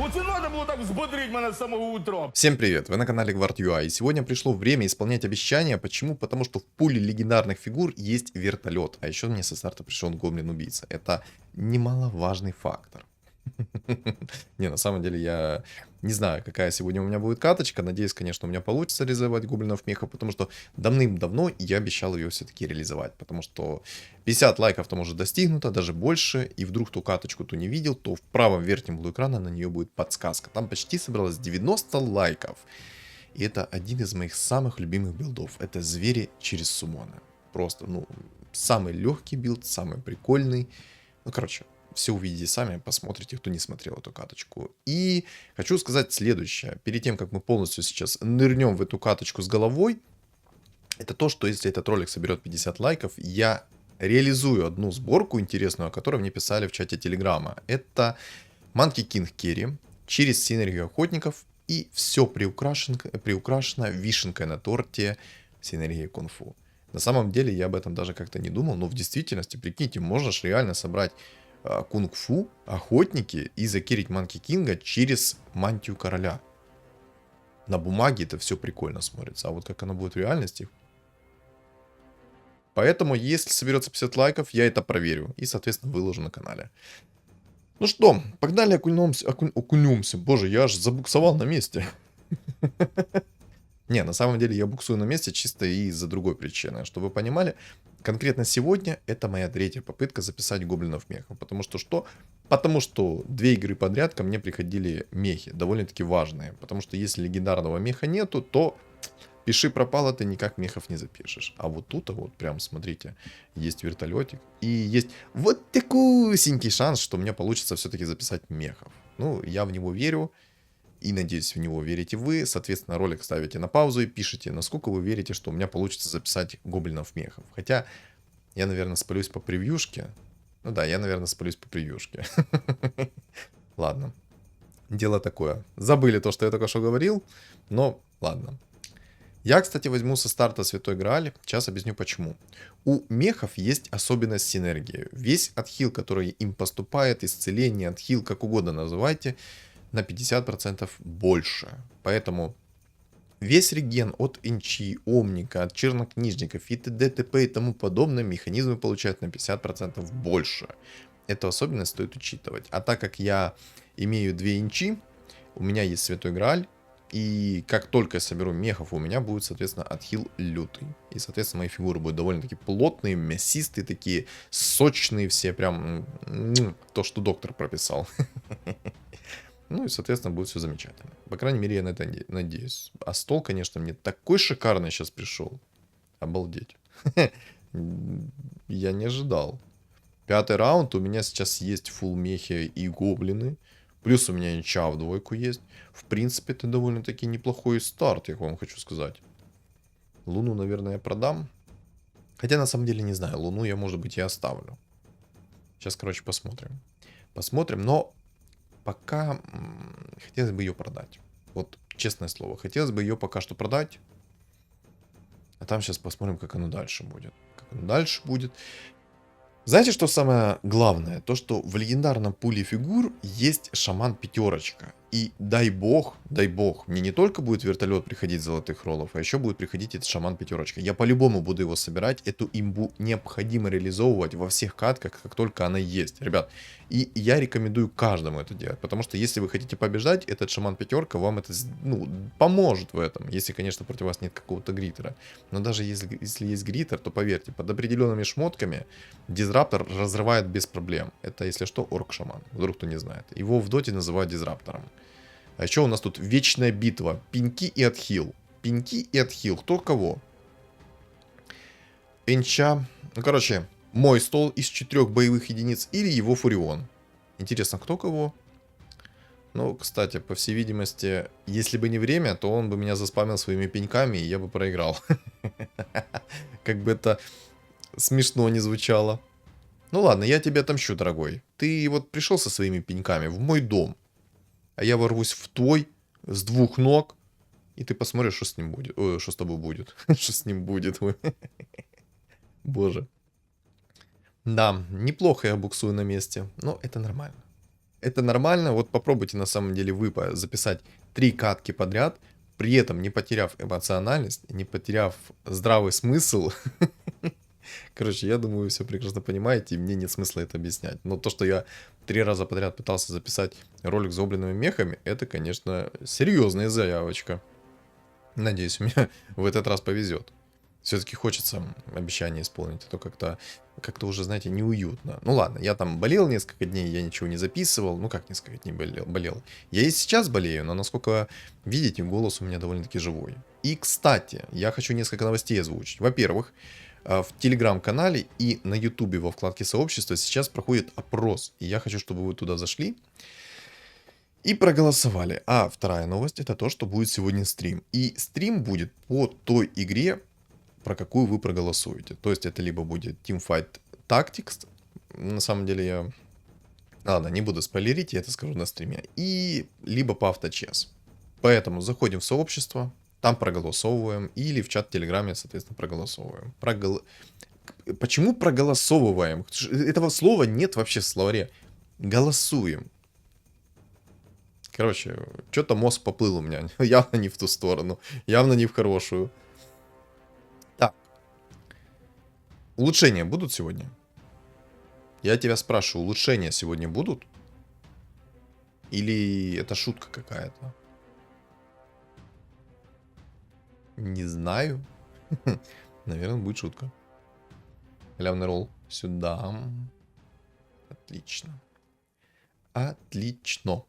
Оце надо було так взбодрить мене з самого утра. Всем привет, вы на канале Guard.ua, и сегодня пришло время исполнять обещания. Почему? Потому что в пуле легендарных фигур есть вертолет, а еще мне со старта пришел гоблин-убийца. Это немаловажный фактор. Не, на самом деле я не знаю, какая сегодня у меня будет каточка. Надеюсь, конечно, у меня получится реализовать гоблинов меха, потому что давным-давно я обещал ее все-таки реализовать. Потому что 50 лайков там уже достигнуто, даже больше. И вдруг ту каточку ты не видел, то в правом верхнем углу экрана на нее будет подсказка. Там почти собралось 90 лайков. И это один из моих самых любимых билдов. Это звери через суммоны. Просто, ну, самый легкий билд, самый прикольный. Ну, короче, все увидите сами, посмотрите, кто не смотрел эту каточку. И хочу сказать следующее. Перед тем, как мы полностью сейчас нырнем в эту каточку с головой, это то, что если этот ролик соберет 50 лайков, я реализую одну сборку интересную, о которой мне писали в чате Телеграма. Это Monkey King Керри через синергию охотников, и все приукрашено вишенкой на торте синергии кунг-фу. На самом деле я об этом даже как-то не думал, но в действительности, прикиньте, можно же реально собрать кунг-фу, охотники и закирить Манки Кинга через мантию короля. На бумаге это все прикольно смотрится, а вот как оно будет в реальности. Поэтому, если соберется 50 лайков, я это проверю и, соответственно, выложу на канале. Ну что, погнали окунемся. Боже, я аж забуксовал на месте. Не, на самом деле я буксую на месте чисто из-за другой причины. Чтобы вы понимали, конкретно сегодня это моя третья попытка записать гоблинов мехов. Потому что что? Потому что 2 игры подряд ко мне приходили мехи, довольно-таки важные. Потому что если легендарного меха нету, то пиши пропало, ты никак мехов не запишешь. А вот тут, вот прям смотрите, есть вертолетик. И есть вот такусенький шанс, что у меня получится все-таки записать мехов. Ну, я в него верю. И надеюсь, в него верите вы. Соответственно, ролик ставите на паузу и пишите, насколько вы верите, что у меня получится записать гоблинов мехов. Хотя, я, наверное, спалюсь по превьюшке. Ну да, я, наверное, спалюсь по превьюшке. Ладно. Дело такое. Забыли то, что я только что говорил. Но ладно. Я, кстати, возьму со старта Святой Грааль. Сейчас объясню почему. У мехов есть особенность синергии. Весь отхил, который им поступает, исцеление, отхил, как угодно называйте, на 50% больше. Поэтому весь реген от инчи, омника, от чернокнижников и т.д. т.п. и тому подобное механизмы получают на 50% больше. Эту особенность стоит учитывать. А так как я имею 2 инчи, у меня есть Святой Грааль, и как только я соберу мехов, у меня будет, соответственно, отхил лютый. И, соответственно, мои фигуры будут довольно-таки плотные, мясистые, такие сочные все, прям то, что доктор прописал. Ну и, соответственно, будет все замечательно. По крайней мере, я на это надеюсь. А стол, конечно, мне такой шикарный сейчас пришел. Обалдеть. Я не ожидал. 5-й раунд. У меня сейчас есть фулл мехи и гоблины. Плюс у меня инча в двойку есть. В принципе, это довольно-таки неплохой старт, я вам хочу сказать. Луну, наверное, я продам. Хотя, на самом деле, не знаю. Луну я, может быть, и оставлю. Сейчас, короче, посмотрим. Посмотрим, но... Пока хотелось бы ее продать. Вот, честное слово, хотелось бы ее пока что продать. А там сейчас посмотрим, как оно дальше будет. Как оно дальше будет. Знаете, что самое главное? То, что в легендарном пуле фигур есть шаман пятерочка. И дай бог, мне не только будет вертолет приходить золотых роллов, а еще будет приходить этот шаман пятерочка. Я по-любому буду его собирать. Эту имбу необходимо реализовывать во всех катках, как только она есть, ребят. И я рекомендую каждому это делать. Потому что если вы хотите побеждать, этот шаман пятерка вам это, ну, поможет в этом. Если, конечно, против вас нет какого-то гриттера. Но даже если есть гриттер, то поверьте, под определенными шмотками дизраптор разрывает без проблем. Это, если что, орк-шаман. Вдруг кто не знает. Его в доте называют дизраптором. А еще у нас тут вечная битва. Пеньки и отхил. Пеньки и отхил. Кто кого? Энча. Ну, короче, мой стол из 4 боевых единиц или его фурион. Интересно, кто кого? Ну, кстати, по всей видимости, если бы не время, то он бы меня заспамил своими пеньками, и я бы проиграл. Как бы это смешно не звучало. Ну ладно, я тебе отомщу, дорогой. Ты вот пришел со своими пеньками в мой дом. А я ворвусь в твой с 2 ног, и ты посмотришь, что с ним будет. Ой, что с тобой будет. Что с ним будет. Боже. Да, неплохо я буксую на месте, но это нормально. Это нормально. Вот попробуйте на самом деле вы записать 3 катки подряд, при этом не потеряв эмоциональность, не потеряв здравый смысл. Короче, я думаю, вы все прекрасно понимаете, и мне нет смысла это объяснять. Но то, что я 3 раза подряд пытался записать ролик с гоблиновыми мехами, это, конечно, серьезная заявочка. Надеюсь, у меня в этот раз повезет. Все-таки хочется обещание исполнить, а то как-то уже, знаете, неуютно. Ну ладно, я там болел несколько дней, я ничего не записывал. Ну как несколько дней болел? Я и сейчас болею, но насколько видите, голос у меня довольно-таки живой. И, кстати, я хочу несколько новостей озвучить. Во-первых, в телеграм-канале и на ютубе во вкладке сообщества сейчас проходит опрос. И я хочу, чтобы вы туда зашли и проголосовали. А вторая новость это то, что будет сегодня стрим. И стрим будет по той игре, про какую вы проголосуете. То есть это либо будет Teamfight Tactics. На самом деле я... Ладно, не буду спойлерить, я это скажу на стриме. И либо по авточес. Поэтому заходим в сообщество, там проголосовываем. Или в чат в Телеграме, соответственно, проголосовываем. Почему проголосовываем? Этого слова нет вообще в словаре. Голосуем. Короче, что-то мозг поплыл у меня. Явно не в ту сторону. Явно не в хорошую. Так. Улучшения будут сегодня? Я тебя спрашиваю, улучшения сегодня будут? Или это шутка какая-то? Не знаю. Наверное, будет шутка. Халявный ролл. Сюда. Отлично. Отлично.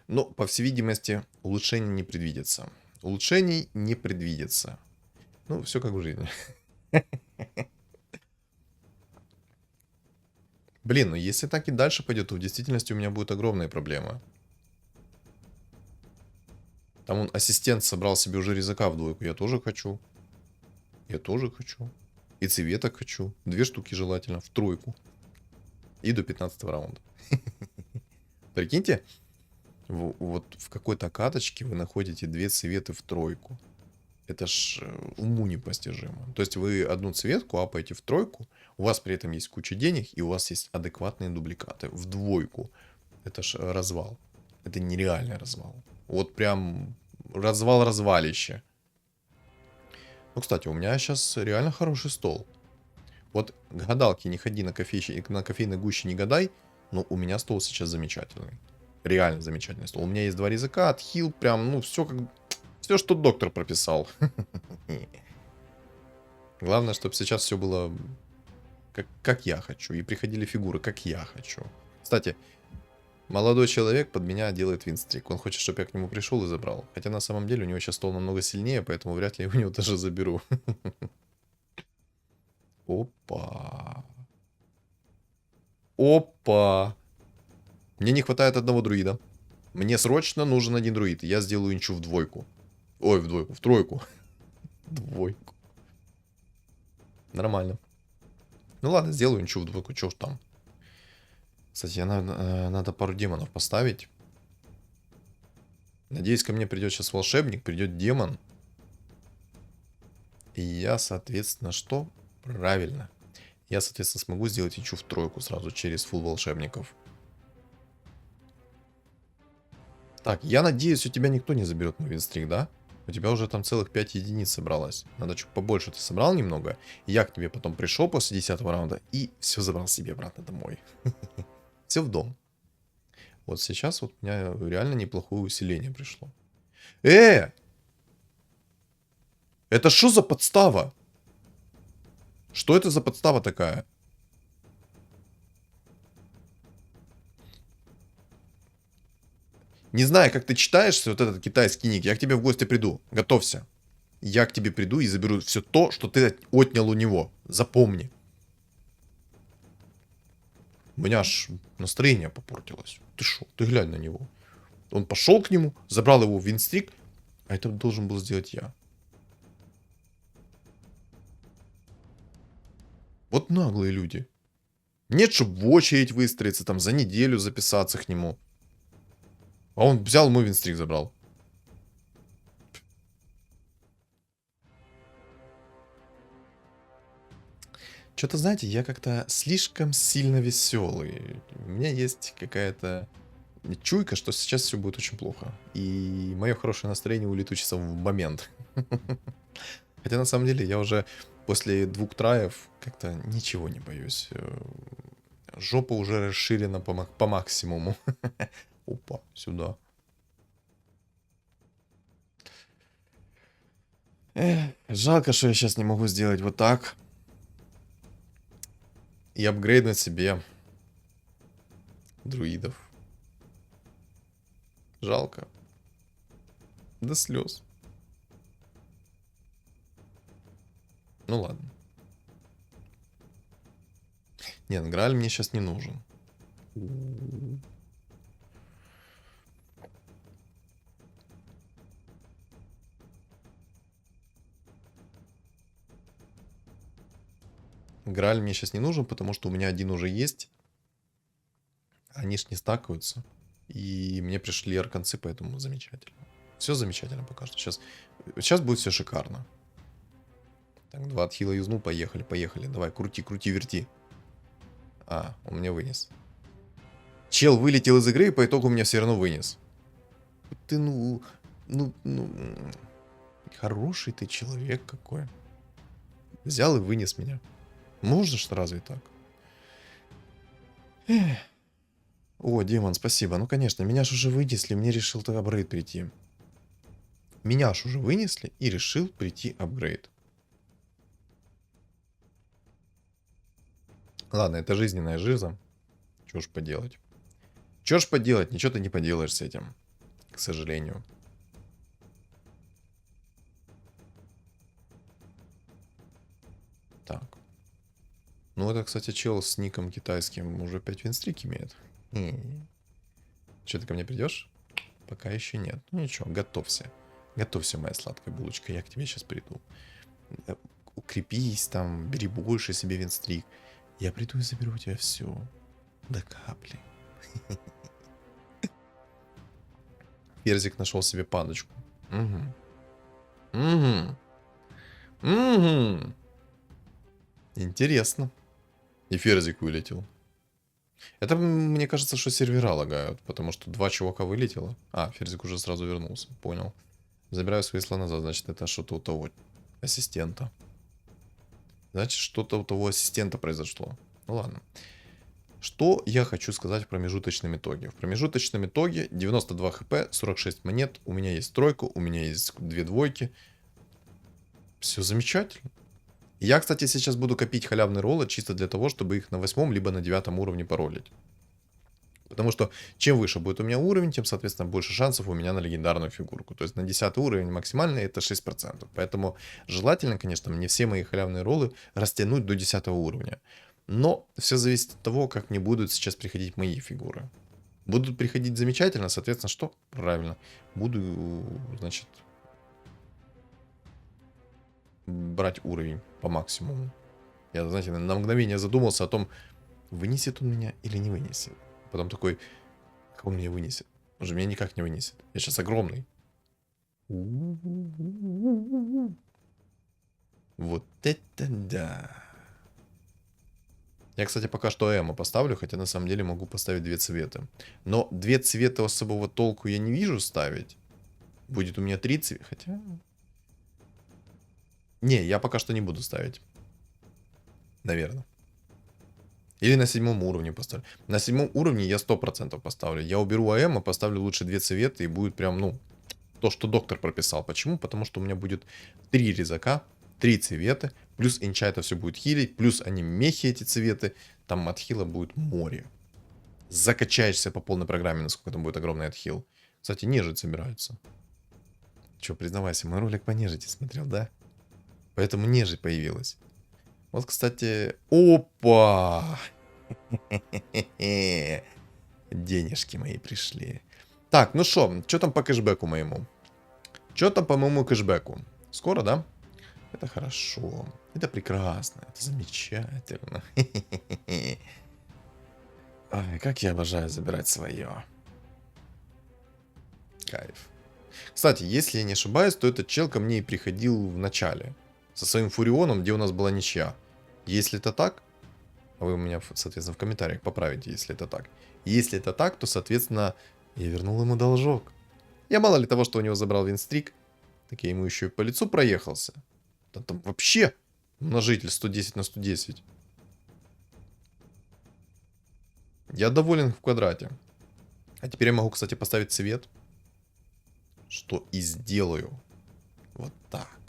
Но, по всей видимости, улучшений не предвидится. Улучшений не предвидится. Ну, все как в жизни. Блин, ну если так и дальше пойдет, то в действительности у меня будет огромная проблема. Там он ассистент собрал себе уже резака в двойку. Я тоже хочу. Я тоже хочу. И цветок хочу. 2 штуки желательно. В тройку. И до 15 раунда. Прикиньте, вот в какой-то каточке вы находите 2 цветы в тройку. Это ж уму непостижимо. То есть вы одну цветку апаете в тройку, у вас при этом есть куча денег, и у вас есть адекватные дубликаты в двойку. Это ж развал. Это нереальный развал. Вот прям развал-развалище. Ну, кстати, у меня сейчас реально хороший стол. Вот к гадалке не ходи, на кофейной гуще не гадай, но у меня стол сейчас замечательный. Реально замечательный стол. У меня есть 2 резака, отхил, прям, ну, все как... Все, что доктор прописал. Главное, чтобы сейчас все было как я хочу. И приходили фигуры, как я хочу. Кстати, молодой человек под меня делает винстрик. Он хочет, чтобы я к нему пришел и забрал. Хотя на самом деле у него сейчас стол намного сильнее, поэтому вряд ли я у него даже заберу. Опа. Опа. Мне не хватает одного друида. Мне срочно нужен 1 друид. Я сделаю инчу в двойку. Ой, в двойку, в тройку. Двойку. Нормально. Ну ладно, сделаю инчу в двойку, чё ж там. Кстати, надо пару демонов поставить. Надеюсь, ко мне придет сейчас волшебник, придет демон. И я, соответственно, что? Правильно. Я, соответственно, смогу сделать инчу в тройку сразу через фулл волшебников. Так, я надеюсь, у тебя никто не заберет мой винстрик, да? У тебя уже там целых 5 единиц собралось. Надо чуть побольше. Ты собрал немного. Я к тебе потом пришел после 10-го раунда и все забрал себе обратно домой. Все в дом. Вот сейчас вот у меня реально неплохое усиление пришло. Это что за подстава? Что это за подстава такая? Не знаю, как ты читаешься, вот этот китайский ник. Я к тебе в гости приду. Готовься. Я к тебе приду и заберу все то, что ты отнял у него. Запомни. У меня аж настроение попортилось. Ты шо? Ты глянь на него. Он пошел к нему, забрал его в винстрик, а это должен был сделать я. Вот наглые люди. Нет, чтобы в очередь выстроиться, там за неделю записаться к нему. А он взял мой винстрик, забрал. Что-то, знаете, я как-то слишком сильно веселый. У меня есть какая-то чуйка, что сейчас все будет очень плохо. И мое хорошее настроение улетучится в момент. Хотя на самом деле я уже после 2 траев как-то ничего не боюсь. Жопа уже расширена по максимуму. Опа, сюда. Жалко, что я сейчас не могу сделать вот так. И апгрейднуть себе друидов. Жалко. До слез. Ну ладно. Нет, Грааль мне сейчас не нужен. Грааль мне сейчас не нужен, потому что у меня один уже есть. Они ж не стакаются. И мне пришли арканцы, поэтому замечательно. Все замечательно пока что. Сейчас будет все шикарно. Так, 2 отхила юзнул, поехали, поехали. Давай, крути, крути, верти. А, он меня вынес. Чел вылетел из игры, и по итогу меня все равно вынес. Ты, ну... Хороший ты человек какой. Взял и вынес меня. Можно ж разве так? Эх. О, демон, спасибо. Ну, конечно, меня ж уже вынесли, мне решил то апгрейд прийти. Меня ж уже вынесли и решил прийти апгрейд. Ладно, это жизненная жиза. Чё ж поделать? Чё ж поделать? Ничего ты не поделаешь с этим. К сожалению. Так. Ну, это, кстати, чел с ником китайским уже 5 винстрик имеет. Че, ты ко мне придешь? Пока еще нет. Ну ничего, готовься. Готовься, моя сладкая булочка, я к тебе сейчас приду. Укрепись там, бери больше себе винстрик. Я приду и заберу у тебя все. До капли. Перзик нашел себе пандочку. Угу. Угу. Угу. Интересно. И Ферзик вылетел. Это, мне кажется, что сервера лагают, потому что 2 чувака вылетело. А, Ферзик уже сразу вернулся, понял. Забираю свои слова назад, значит, это что-то у того ассистента. Значит, что-то у того ассистента произошло. Ну ладно. Что я хочу сказать в промежуточном итоге? В промежуточном итоге 92 хп, 46 монет, у меня есть тройка, у меня есть 2 двойки. Все замечательно. Я, кстати, сейчас буду копить халявные роллы чисто для того, чтобы их на 8 либо на 9 уровне паролить. Потому что чем выше будет у меня уровень, тем, соответственно, больше шансов у меня на легендарную фигурку. То есть на 10 уровень максимальный это 6%. Поэтому желательно, конечно, мне все мои халявные роллы растянуть до 10 уровня. Но все зависит от того, как мне будут сейчас приходить мои фигуры. Будут приходить замечательно, соответственно, что? Правильно. Буду, значит, брать уровень по максимуму. Я, знаете, на мгновение задумался о том, вынесет он меня или не вынесет. Потом такой, как он меня вынесет? Он же меня никак не вынесет. Я сейчас огромный. Вот это да. Я, кстати, пока что эмо поставлю, хотя на самом деле могу поставить 2 цвета. Но 2 цвета особого толку я не вижу ставить. Будет у меня 3 цвета, хотя... Не, я пока что не буду ставить. Наверное. Или на 7 уровне поставлю. На 7 уровне я 100% поставлю. Я уберу АМ, поставлю лучше 2 цвета и будет прям, ну, то, что доктор прописал. Почему? Потому что у меня будет 3 резака, 3 цвета, плюс инча это все будет хилить, плюс они мехи эти цветы. Там отхила будет море. Закачаешься по полной программе, насколько там будет огромный отхил. Кстати, нежить собираются. Че, признавайся, мой ролик по нежити смотрел, да? Поэтому нежить появилась. Вот, кстати... Опа! Денежки мои пришли. Так, ну что там по кэшбэку моему? Что там по моему кэшбэку? Скоро, да? Это хорошо. Это прекрасно. Это замечательно. Ай, как я обожаю забирать свое. Кайф. Кстати, если я не ошибаюсь, то этот чел ко мне и приходил в начале. Со своим Фурионом, где у нас была ничья. Если это так, а вы меня, соответственно, в комментариях поправите, если это так. Если это так, то, соответственно, я вернул ему должок. Я мало ли того, что у него забрал винстрик, так я ему еще и по лицу проехался. Да там вообще множитель 110 на 110. Я доволен в квадрате. А теперь я могу, кстати, поставить цвет. Что и сделаю. Вот так.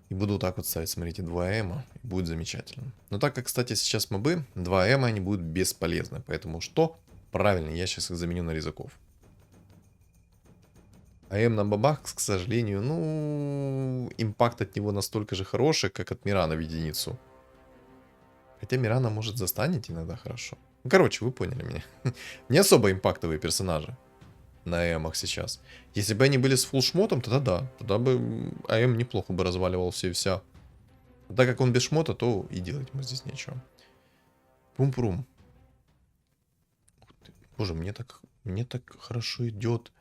И буду вот так вот ставить, смотрите, 2 М. И будет замечательно. Но так как, кстати, сейчас мобы, 2 М, они будут бесполезны. Поэтому что? Правильно, я сейчас их заменю на резаков. А М на бабах, к сожалению, ну, импакт от него настолько же хороший, как от Мирана в единицу. Хотя Мирана может застанить иногда хорошо. Ну, короче, вы поняли меня. Не особо импактовые персонажи на Эмах сейчас. Если бы они были с фулл-шмотом, тогда да. Тогда бы АМ неплохо бы разваливал все и вся. А так как он без шмота, то и делать ему здесь нечего. Пум-пум. Боже, мне так хорошо идет.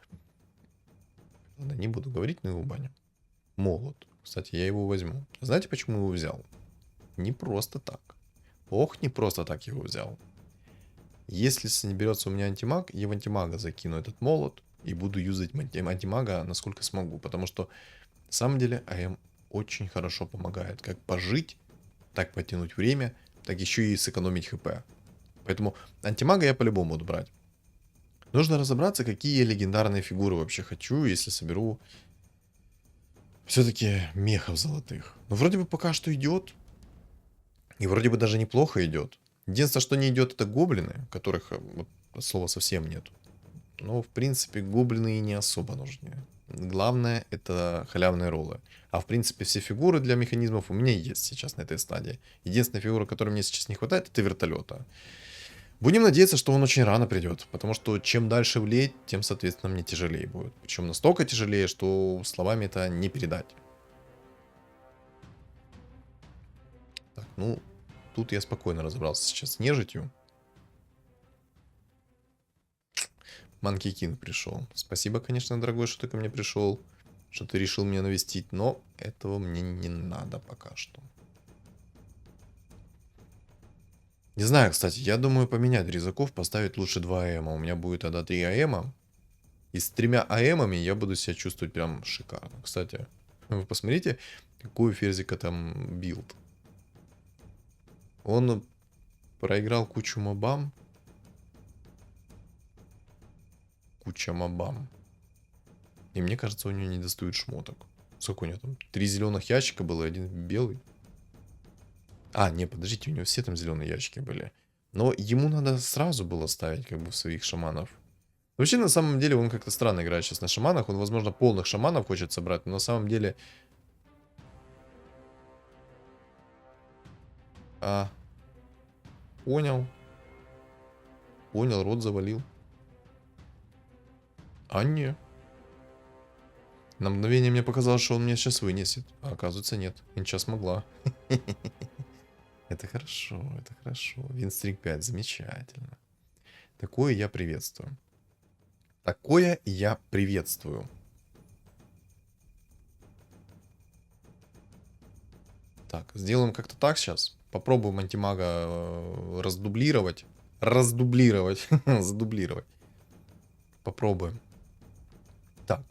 Ладно, не буду говорить на его баню. Молот. Кстати, я его возьму. Знаете, почему его взял? Не просто так. Ох, не просто так его взял. Если не берется у меня антимаг, я в антимага закину этот молот и буду юзать антимага насколько смогу. Потому что на самом деле АМ очень хорошо помогает. Как пожить, так потянуть время, так еще и сэкономить хп. Поэтому антимага я по-любому буду брать. Нужно разобраться, какие я легендарные фигуры вообще хочу, если соберу все-таки мехов золотых. Ну, вроде бы пока что идет. И вроде бы даже неплохо идет. Единственное, что не идет, это гоблины, которых вот, слова совсем нет. Но, в принципе, гоблины и не особо нужны. Главное, это халявные роллы. А, в принципе, все фигуры для механизмов у меня есть сейчас на этой стадии. Единственная фигура, которой мне сейчас не хватает, это вертолета. Будем надеяться, что он очень рано придет. Потому что чем дальше влеть, тем, соответственно, мне тяжелее будет. Причем настолько тяжелее, что словами это не передать. Так, ну, тут я спокойно разобрался сейчас с нежитью. Манки Кинг пришел. Спасибо, конечно, дорогой, что ты ко мне пришел. Что ты решил меня навестить. Но этого мне не надо пока что. Не знаю, кстати, я думаю поменять резаков, поставить лучше 2 АМ. У меня будет тогда 3 АМ. И с 3 АМами я буду себя чувствовать прям шикарно. Кстати, вы посмотрите, какой у Ферзика там билд. Он проиграл кучу мобам. Куча мобам. И мне кажется, у него не достают шмоток. Сколько у него там? 3 зеленых ящика было и 1 белый. А, не, подождите, у него все там зеленые ящики были. Но ему надо сразу было ставить как бы в своих шаманов. Вообще, на самом деле, он как-то странно играет сейчас на шаманах. Он, возможно, полных шаманов хочет собрать, но на самом деле... Понял. Понял, рот завалил. А, не. На мгновение мне показалось, что он меня сейчас вынесет. А оказывается, нет. Ничего смогла. Это хорошо, это хорошо. Винстрик 5, замечательно. Такое я приветствую. Такое я приветствую. Так, сделаем как-то так сейчас. Попробуем антимага раздублировать. Раздублировать. Задублировать. Попробуем. Так.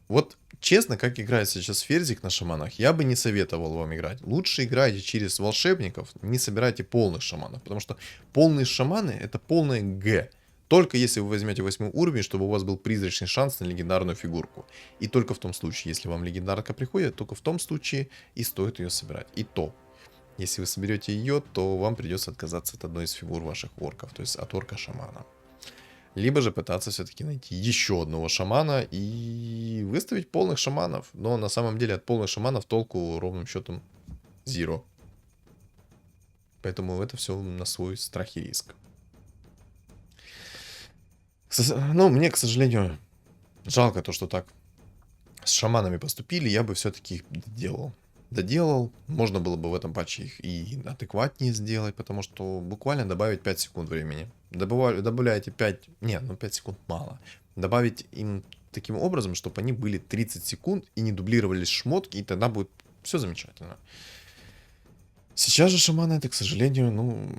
Вот честно, как играет сейчас Ферзик на шаманах, я бы не советовал вам играть. Лучше играйте через волшебников, не собирайте полных шаманов. Потому что полные шаманы это полное Г. Только если вы возьмете 8 уровень, чтобы у вас был призрачный шанс на легендарную фигурку. И только в том случае, если вам легендарка приходит, только в том случае и стоит ее собирать. И то, если вы соберете ее, то вам придется отказаться от одной из фигур ваших орков, то есть от орка-шамана. Либо же пытаться все-таки найти еще одного шамана и выставить полных шаманов. Но на самом деле от полных шаманов толку ровным счетом zero. Поэтому это все на свой страх и риск. Ну, мне, к сожалению, жалко то, что так с шаманами поступили. Я бы все-таки их доделал. Можно было бы в этом патче их и адекватнее сделать, потому что буквально добавить 5 секунд времени. Добавляете 5... Нет, ну 5 секунд мало. Добавить им таким образом, чтобы они были 30 секунд и не дублировались шмотки, и тогда будет все замечательно. Сейчас же шаманы это, к сожалению, ну...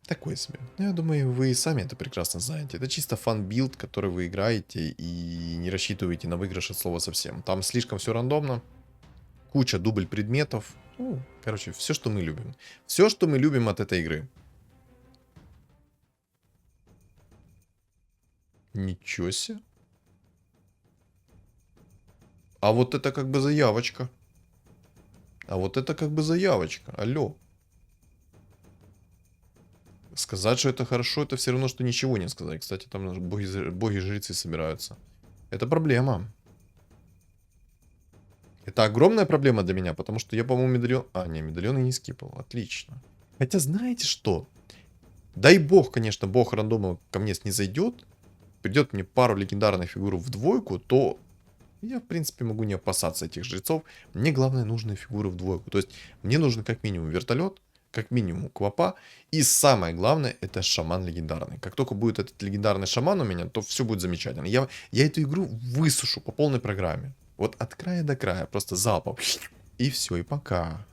Такое себе. Ну, я думаю, вы и сами это прекрасно знаете. Это чисто фан-билд, который вы играете и не рассчитываете на выигрыш от слова совсем. Там слишком все рандомно. Куча дубль предметов. Ну, короче, все, что мы любим. Все, что мы любим от этой игры. Ничего себе. А вот это как бы заявочка. А вот это как бы заявочка. Алло. Сказать, что это хорошо, это все равно, что ничего не сказать. Кстати, там боги-жрецы собираются. Это проблема. Это огромная проблема для меня, потому что я, по-моему, медальон... А, не, медальон я не скипал. Отлично. Хотя, знаете что? Дай бог, конечно, бог рандома ко мне снизойдет. Придет мне пару легендарных фигур в двойку, то я, в принципе, могу не опасаться этих жрецов. Мне, главное, нужны фигуры в двойку. То есть, мне нужен как минимум вертолет, как минимум квапа. И самое главное, это шаман легендарный. Как только будет этот легендарный шаман у меня, то все будет замечательно. Я эту игру высушу по полной программе. Вот от края до края. Просто залпом. И все, и пока.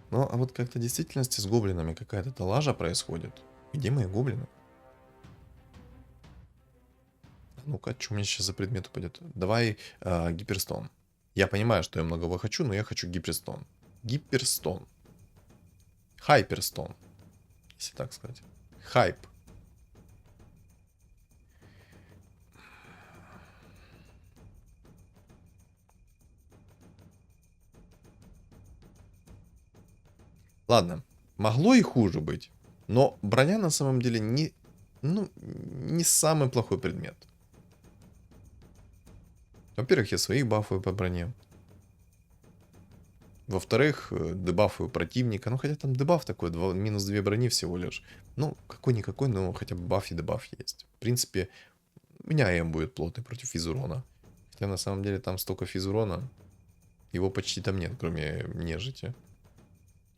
Ну, а вот как-то в действительности с гоблинами какая-то лажа происходит. Где мои гоблины? Ну-ка, что мне сейчас за предмет упадет? Давай гиперстон. Я понимаю, что я многого хочу, но я хочу гиперстон. Гиперстон. Хайперстон. Если так сказать. Хайп. Ладно. Могло и хуже быть. Но броня на самом деле не... Ну, не самый плохой предмет. Во-первых, я своих бафаю по броне. Во-вторых, дебафаю противника. Ну, хотя там дебаф такой, минус 2 брони всего лишь. Ну, какой-никакой, но хотя бы баф и дебаф есть. В принципе, у меня М будет плотный против физурона. Хотя на самом деле там столько физурона. Его почти там нет, кроме нежити.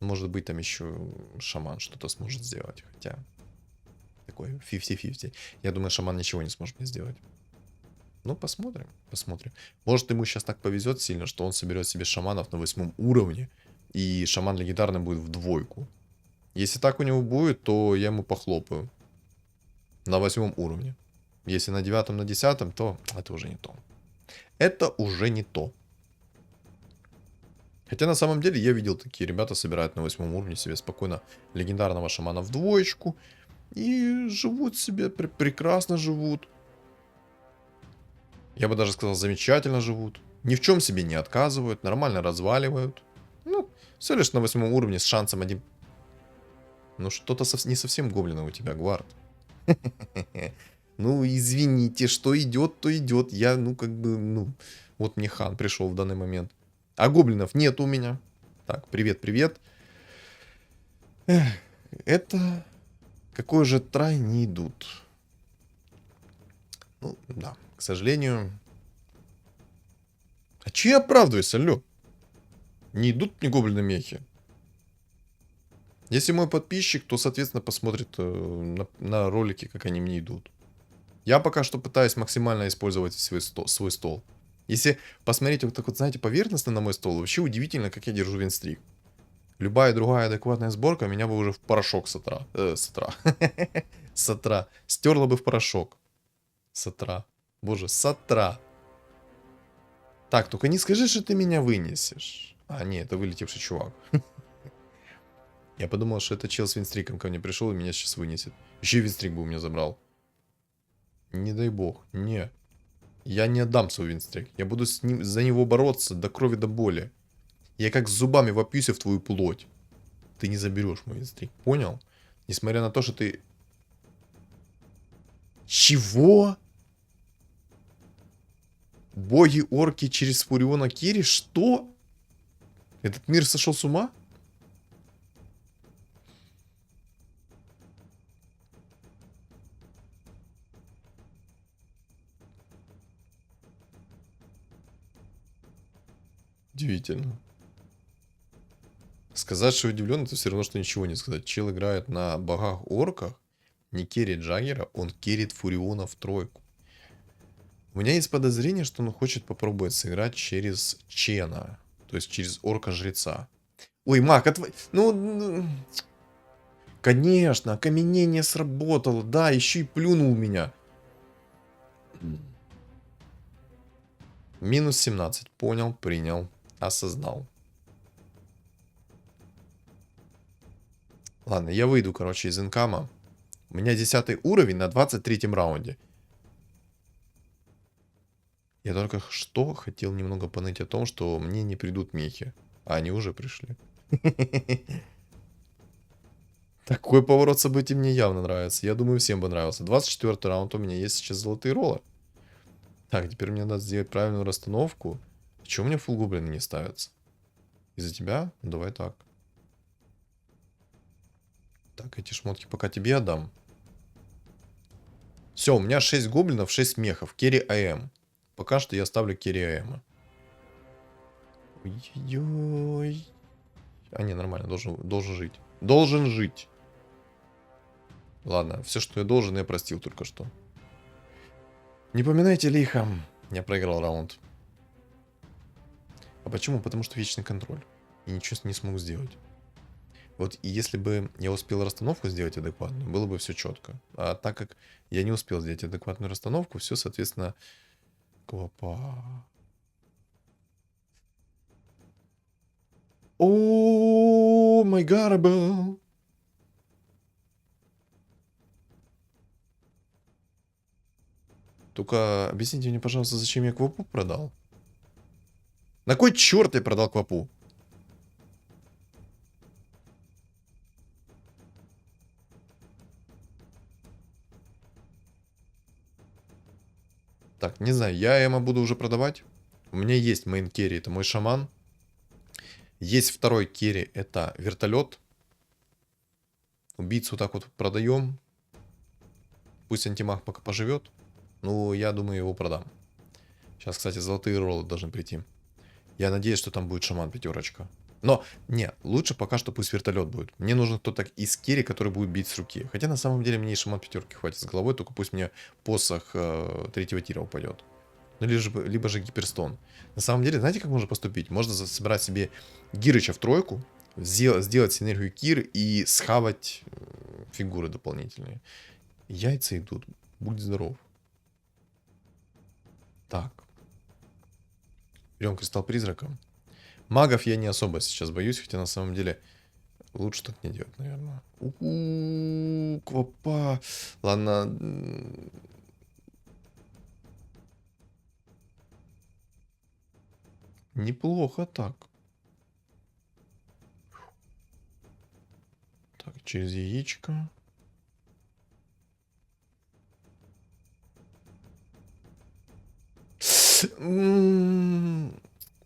Может быть, там еще шаман что-то сможет сделать. Хотя, такой 50-50. Я думаю, шаман ничего не сможет мне сделать. Ну, посмотрим, посмотрим. Может, ему сейчас так повезет сильно, что он соберет себе шаманов на 8 уровне, и шаман легендарный будет в двойку. Если так у него будет, то я ему похлопаю. На 8 уровне. Если на 9, на 10, то это уже не то. Это уже не то. Хотя на самом деле я видел, такие ребята собирают на 8 уровне себе спокойно легендарного шамана в двоечку. И живут себе, прекрасно живут. Я бы даже сказал, замечательно живут. Ни в чем себе не отказывают, нормально разваливают. Ну, все лишь на 8 уровне с шансом один... Ну, что-то не совсем гоблина у тебя, Гвард. Ну, извините, что идет, то идет. Я, ну, как бы, ну... Вот мне хан пришел в данный момент. А гоблинов нет у меня. Так, привет, привет. Это... Какой же трай не идут. Ну, да, к сожалению. А че я оправдываюсь, алло? Не идут мне гоблины мехи. Если мой подписчик, то, соответственно, посмотрит на ролики, как они мне идут. Я пока что пытаюсь максимально использовать свой стол. Если посмотреть вот так вот, знаете, поверхностно на мой стол, вообще удивительно, как я держу винстрик. Любая другая адекватная сборка меня бы уже в порошок сотра. Сотра. Стерла бы в порошок. Сотра. Боже, сотра. Так, только не скажи, что ты меня вынесешь. А, нет, это вылетевший чувак. Я подумал, что это чел с винстриком ко мне пришел и меня сейчас вынесет. Еще и винстрик бы у меня забрал. Не дай бог. Не. Я не отдам свой винстрик. Я буду за него бороться до крови, до боли. Я как с зубами вопьюсь в твою плоть. Ты не заберешь мой винстрик. Понял? Несмотря на то, что ты... Чего? Боги-орки через Фуриона Кири? Что? Этот мир сошел с ума? Удивительно. Сказать, что удивлен, это все равно, что ничего не сказать. Чел играет на богах-орках, не керрит Джаггера, он керрит Фуриона в тройку. У меня есть подозрение, что он хочет попробовать сыграть через Чена. То есть через орка-жреца. Ой, маг, ну, конечно, окаменение сработало. Да, еще и плюнул меня. Минус 17. Понял, принял, осознал. Ладно, я выйду, короче, из инкама. У меня 10 уровень на 23 раунде. Я только что хотел немного поныть о том, что мне не придут мехи. А они уже пришли. Такой поворот событий мне явно нравится. Я думаю, всем понравился. 24 раунд, у меня есть сейчас золотые роллы. Так, теперь мне надо сделать правильную расстановку. Чего у меня фулл гоблины не ставятся? Из-за тебя? Ну, давай так. Так, эти шмотки пока тебе отдам. Все, у меня 6 гоблинов, 6 мехов. Керри АМ. Пока что я ставлю керри АМ. Ой-ой-ой. А, не, нормально, должен жить. Должен жить. Ладно, все, что я должен, я простил только что. Не поминайте лихо. Я проиграл раунд. А почему? Потому что вечный контроль. И ничего не смог сделать. Вот и если бы я успел расстановку сделать адекватную, было бы все четко. А так как я не успел сделать адекватную расстановку, все, соответственно, клопа. О, май гарабл. Только объясните мне, пожалуйста, зачем я квапу продал? На кой черт я продал квапу? Так, не знаю, я Эма буду уже продавать. У меня есть мейн керри, это мой шаман. Есть второй керри, это вертолет. Убийцу так вот продаем. Пусть антимаг пока поживет. Ну, я думаю, его продам. Сейчас, кстати, золотые роллы должны прийти. Я надеюсь, что там будет шаман пятерочка. Но, не, лучше пока что пусть вертолет будет. Мне нужен кто-то из керри, который будет бить с руки. Хотя, на самом деле, мне и шаман пятерки хватит с головой, только пусть мне посох третьего тира упадет. Ну, либо же гиперстон. На самом деле, знаете, как можно поступить? Можно собрать себе Гирыча в тройку, сделать синергию Кир и схавать фигуры дополнительные. Яйца идут. Будь здоров. Так. Берем кристалл призрака. Магов я не особо сейчас боюсь, хотя на самом деле лучше так не делать, наверное. У-у-у, квапа. Ладно. Неплохо так. Так, через яичко.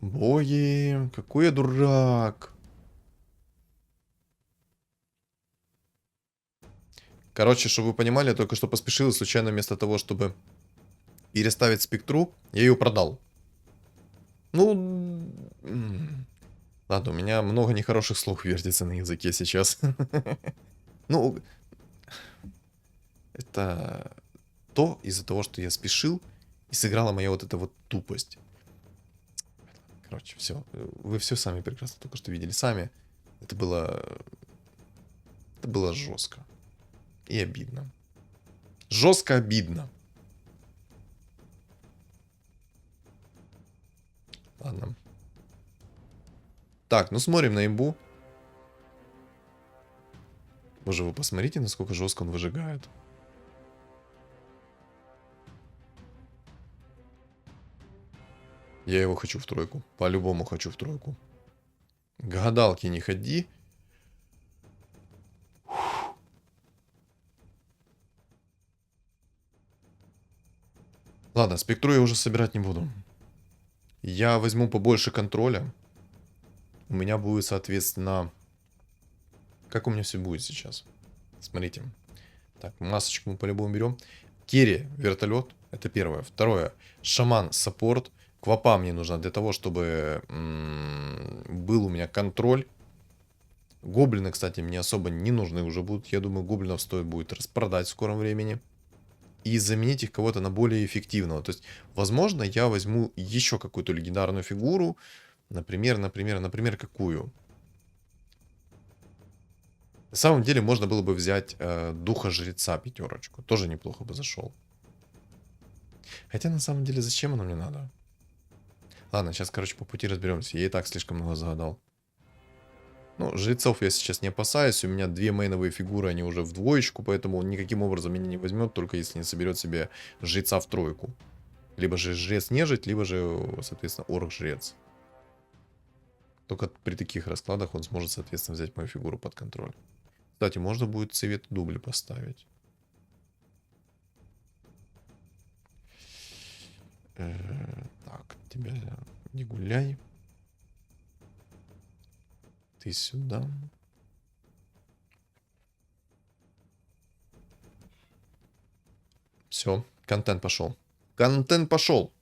Боги, какой я дурак. Короче, чтобы вы понимали, я только что поспешил и случайно вместо того, чтобы переставить спектру, я ее продал. Ну, ладно, у меня много нехороших слов вертится на языке сейчас. Ну, это то из-за того, что я спешил, и сыграла моя вот эта вот тупость. Короче, все. Вы все сами прекрасно только что видели сами. Это было жестко. И обидно. Жестко обидно. Ладно. Так, ну смотрим на имбу. Боже, вы посмотрите, насколько жестко он выжигает. Я его хочу в тройку. По-любому хочу в тройку. Гадалки не ходи. Ладно, спектру я уже собирать не буду. Я возьму побольше контроля. У меня будет, соответственно... Как у меня все будет сейчас? Смотрите. Так, масочку мы по-любому берем. Керри, вертолет. Это первое. Второе. Шаман, саппорт. Квапа мне нужна для того, чтобы был у меня контроль. Гоблины, кстати, мне особо не нужны уже будут. Я думаю, гоблинов стоит будет распродать в скором времени. и заменить их кого-то на более эффективного. То есть, возможно, я возьму еще какую-то легендарную фигуру. Например, какую? На самом деле, можно было бы взять Духа Жреца пятерочку. Тоже неплохо бы зашел. Хотя, на самом деле, зачем оно мне надо? Ладно, сейчас, короче, по пути разберемся. Я и так слишком много загадал. Ну, жрецов я сейчас не опасаюсь. У меня две мейновые фигуры, они уже в двоечку, поэтому он никаким образом меня не возьмет, только если не соберет себе жреца в тройку. Либо же жрец-нежить, либо же, соответственно, орк-жрец. Только при таких раскладах он сможет, соответственно, взять мою фигуру под контроль. Кстати, можно будет цвет дубли поставить. Так, тебя не гуляй. Ты сюда. Все, контент пошел. Контент пошел.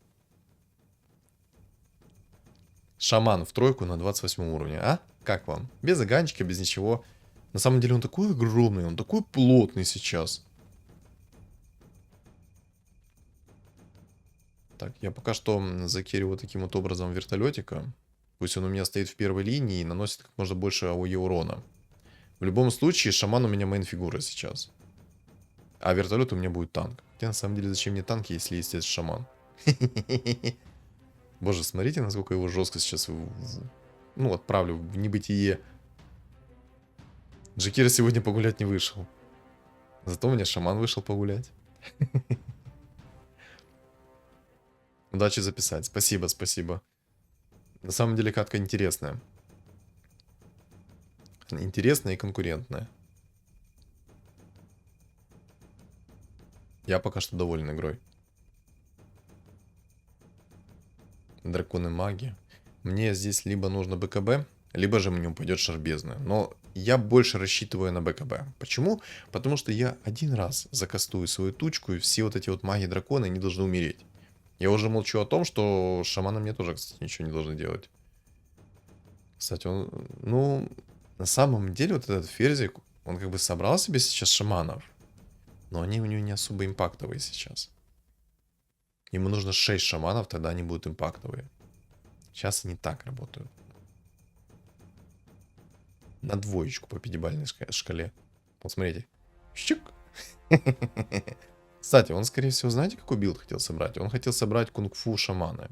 Шаман в тройку на 28 уровне, а? Как вам? Без оганчика, без ничего. На самом деле он такой огромный, он такой плотный сейчас. Так, я пока что закерю вот таким вот образом вертолетика. Пусть он у меня стоит в первой линии и наносит как можно больше АОЕ урона. В любом случае, шаман у меня мейн-фигура сейчас. А вертолет у меня будет танк. Хотя на самом деле зачем мне танки, если есть этот шаман? Боже, смотрите, насколько его жестко сейчас ну, отправлю в небытие. Джекира сегодня погулять не вышел. Зато у меня шаман вышел погулять. Удачи записать. Спасибо, спасибо. На самом деле катка интересная. Интересная и конкурентная. Я пока что доволен игрой. Драконы-маги. Мне здесь либо нужно БКБ, либо же мне упадет шарбезная. Но я больше рассчитываю на БКБ. Почему? Потому что я один раз закастую свою тучку, и все вот эти вот маги-драконы, они должны умереть. Я уже молчу о том, что шаманы мне тоже, кстати, ничего не должны делать. Кстати, он, ну, на самом деле вот этот Ферзик, он как бы собрал себе сейчас шаманов, но они у него не особо импактовые сейчас. Ему нужно 6 шаманов, тогда они будут импактовые. Сейчас они так работают. На двоечку по пятибалльной шкале. Вот смотрите. Щук. Кстати, он, скорее всего, знаете, какой билд хотел собрать? Он хотел собрать кунг-фу шаманы.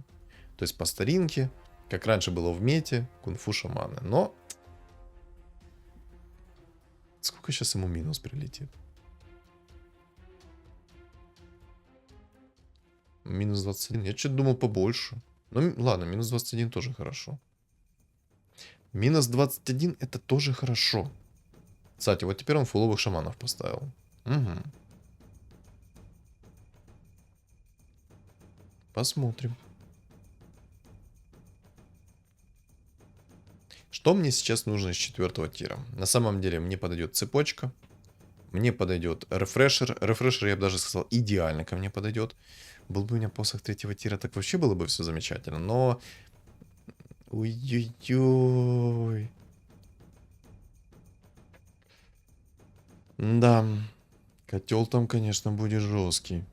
То есть по старинке, как раньше было в мете, кунг-фу шаманы. Но... Сколько сейчас ему минус прилетит? Минус 21. Я что-то думал побольше. Ну, ладно, минус 21 тоже хорошо. Минус 21 это тоже хорошо. Кстати, вот теперь он фуловых шаманов поставил. Угу. Посмотрим. Что мне сейчас нужно из 4-го тира? На самом деле мне подойдет цепочка. Мне подойдет рефрешер. Рефрешер, я бы даже сказал, идеально ко мне подойдет. Был бы у меня посох 3-го тира, так вообще было бы все замечательно. Но... Ой-ой-ой. Да. Котел там, конечно, будет жесткий.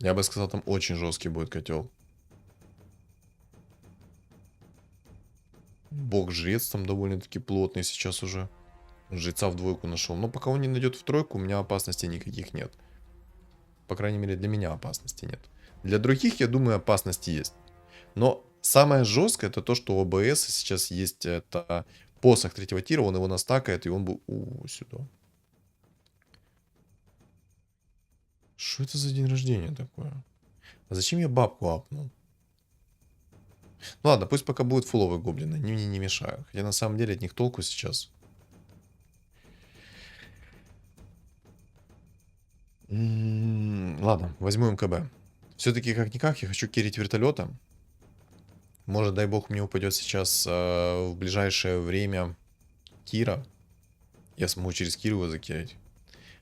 Я бы сказал, там очень жесткий будет котел. Бог-жрец там довольно-таки плотный сейчас уже. Жреца в двойку нашел. Но пока он не найдет в тройку, у меня опасностей никаких нет. По крайней мере, для меня опасности нет. Для других, я думаю, опасности есть. Но самое жесткое, это то, что у ОБС сейчас есть это посох 3-го тира, он его настакает, и он будет... сюда. Что это за день рождения такое? А зачем я бабку апнул? Ну ладно, пусть пока будут фуловые гоблины, они мне не мешают. Хотя на самом деле от них толку сейчас. Ладно, возьму МКБ. Все-таки как-никак я хочу керить вертолета. Может, дай бог, мне упадет сейчас в ближайшее время Кира. Я смогу через Киру его закерить.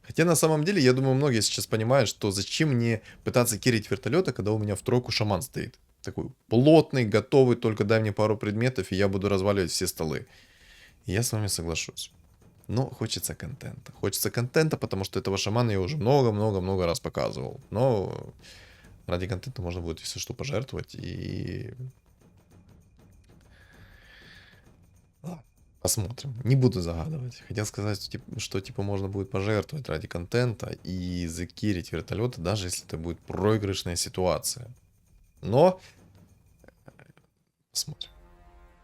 Хотя на самом деле, я думаю, многие сейчас понимают, что зачем мне пытаться керить вертолета, когда у меня в тройку шаман стоит. Такой плотный, готовый, только дай мне пару предметов, и я буду разваливать все столы. И я с вами соглашусь. Но хочется контента. Хочется контента, потому что этого шамана я уже много-много-много раз показывал. Но ради контента можно будет, если что, пожертвовать. И... Ладно, посмотрим. Не буду загадывать. Хотел сказать, что типа можно будет пожертвовать ради контента и закирить вертолеты, даже если это будет проигрышная ситуация. Но посмотрим.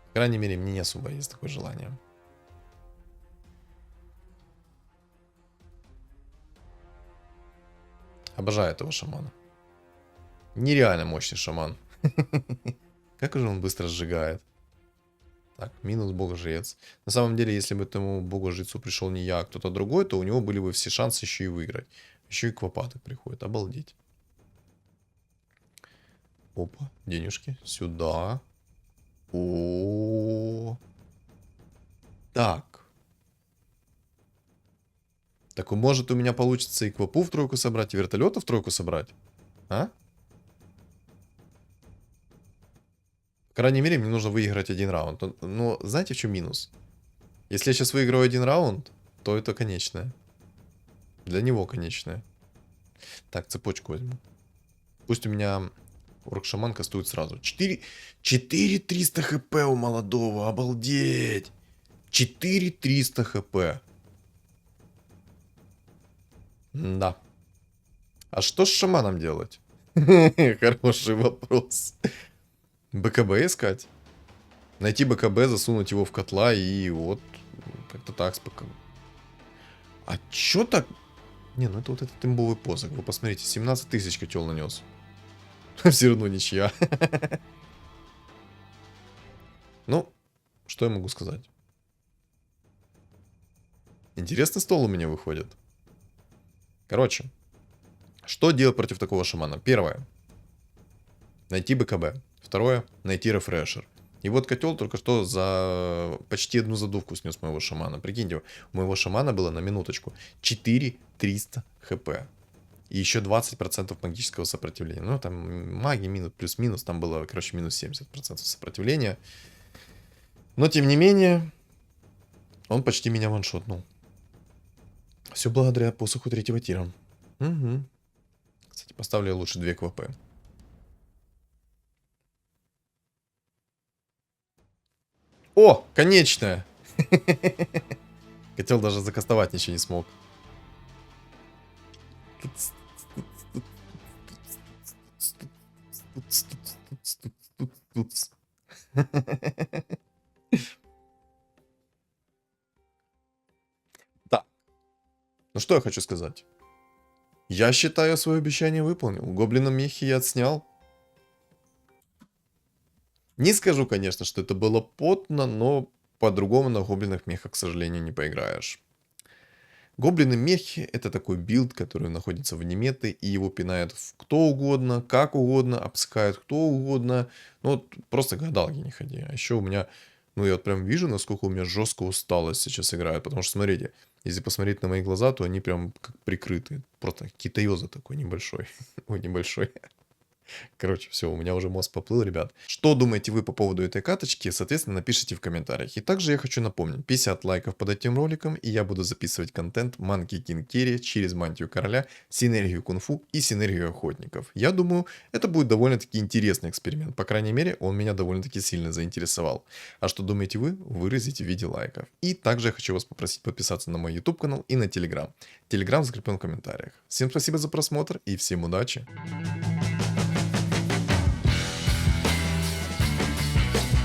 По крайней мере, мне не особо есть такое желание. Обожаю этого шамана. Нереально мощный шаман. Как же он быстро сжигает. Так, минус бога-жрец. На самом деле, если бы этому богу-жрецу пришел не я, а кто-то другой, то у него были бы все шансы еще и выиграть. Еще и квапаты приходят. Обалдеть. Опа, денежки. Сюда. О. Так. Так, может, у меня получится и квапу в тройку собрать, и вертолета в тройку собрать? А? По крайней мере, мне нужно выиграть один раунд. Но знаете, в чем минус? Если я сейчас выиграю один раунд, то это конечное. Для него конечное. Так, цепочку возьму. Пусть у меня орк-шаман кастует сразу. 4300 хп у молодого. Обалдеть. 4300 хп. Да. А что с шаманом делать? Хороший вопрос. БКБ искать? Найти БКБ, засунуть его в котла и вот как-то так спокойно. А чё так? Не, ну это вот этот имбовый посох. Вы посмотрите, 17 тысяч котел нанес. Все равно ничья. Ну, что я могу сказать? Интересный стол у меня выходит. Короче, что делать против такого шамана? Первое. Найти БКБ. Второе. Найти рефрешер. И вот котел только что за почти одну задувку снес моего шамана. Прикиньте, у моего шамана было на минуточку 4300 хп. И еще 20% магического сопротивления. Ну, там магия минус, плюс-минус. Там было, короче, минус 70% сопротивления. Но, тем не менее, он почти меня ваншотнул. Все благодаря посоху третьего тира. Угу. Кстати, поставлю я лучше 2 КВП. О, конечная! Хотел даже закастовать, ничего не смог. Да. Ну что я хочу сказать? Я считаю, свое обещание выполнил. Гоблина мехи я отснял. Не скажу, конечно, что это было потно, но по-другому на гоблинах мехах, к сожалению, не поиграешь. Гоблины мехи — это такой билд, который находится в неметы, и его пинает кто угодно, как угодно, обсыкает кто угодно. Ну вот просто гадалки не ходи. А еще у меня, ну я вот прям вижу, насколько у меня жестко усталость сейчас играет. Потому что, смотрите, если посмотреть на мои глаза, то они прям как прикрыты. Просто китаёза такой небольшой. Ой, небольшой. Короче, все, у меня уже мозг поплыл, ребят. Что думаете вы по поводу этой каточки, соответственно, напишите в комментариях. И также я хочу напомнить, 50 лайков под этим роликом, и я буду записывать контент Monkey King Carry через мантию короля, синергию кунг-фу и синергию охотников. Я думаю, это будет довольно-таки интересный эксперимент. По крайней мере, он меня довольно-таки сильно заинтересовал. А что думаете вы, выразите в виде лайков. И также я хочу вас попросить подписаться на мой YouTube канал и на Telegram. Telegram закреплен в комментариях. Всем спасибо за просмотр и всем удачи!